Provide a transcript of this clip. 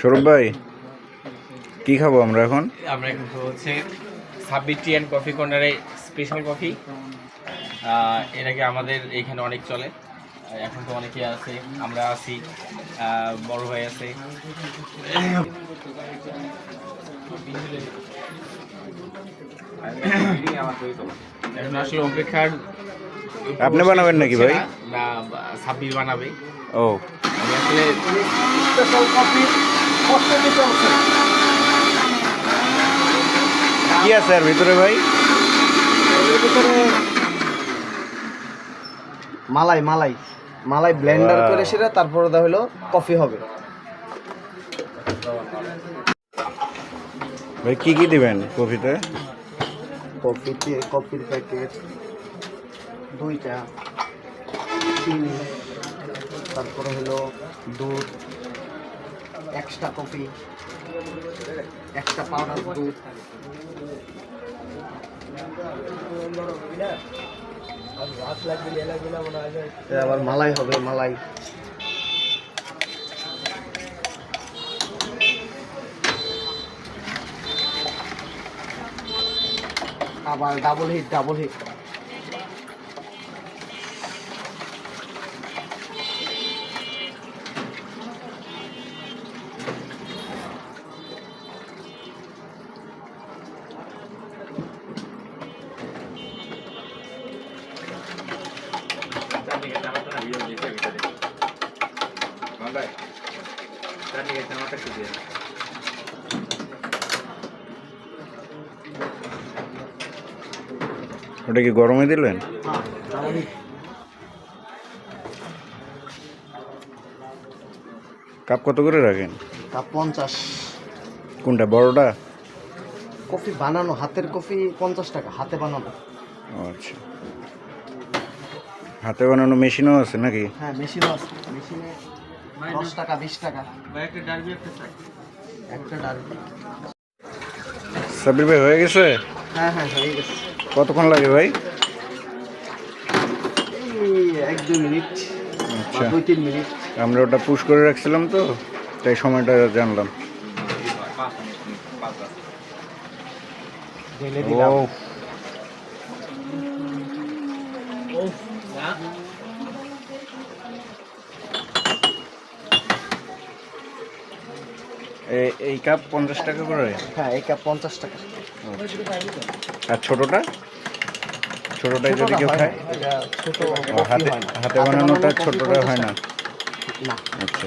সৌরভ ভাই, কি খাবো আমরা এখন? আমরা এখন হচ্ছে সাব্বির টি অ্যান্ড কফি কর্নারে স্পেশাল কফি। এর আগে আমাদের এখানে অনেক চলে, এখন তো অনেকেই আছে, আমরা আছি, বড় ভাই আছে। এখন আসলে অপেক্ষার। আপনি বানাবেন নাকি ভাই? না, সাব্বির বানাবে। ও, আমি আসলে কি আছে আর ভিতরে ভাই? মালাই মালাই মালাই ব্লেন্ডার করে সেটা তারপরে দেওয়া হলো কফি হবে। ভাই কি কি দিবেন কফিতে? কফির প্যাকেট 2টা, চিনি, তারপরে হলো দুধ, এক্সট্রা কফি, এক্সট্রা পাউডার দুধ, আবার মালাই হবে, মালাই। আবার ডাবল হিট। ওটা কি গরমে দিলেন? কাপ কত করে রাখেন? কাপ 50। কোনটা, বড়টা? কফি বানানো, হাতের কফি 50 টাকা, হাতে বানানো। ও আচ্ছা, হাতে বানানো মেশিনও আছে নাকি? হ্যাঁ, মেশিনও আছে। মেশিনে 10 টাকা, 20 টাকা। একটা ডার্বি। সাব্বির ভাই, হয়ে গেছে? হ্যাঁ হয়ে গেছে। কতক্ষণ লাগে ভাই? এই 1-2 মিনিট, আচ্ছা, 2-3 মিনিট। আমরা ওটা পুশ করে রাখছিলাম তো, তাই সময়টা জানলাম। ঢেলে দিলাম। এই কাপ 50 টাকা করে? হ্যাঁ, এই কাপ 50 টাকা। আর ছোটটাই যদি কেউ খায়? এটা ছোট হাতে বানানোটা ছোটটা হয় না? না। আচ্ছা।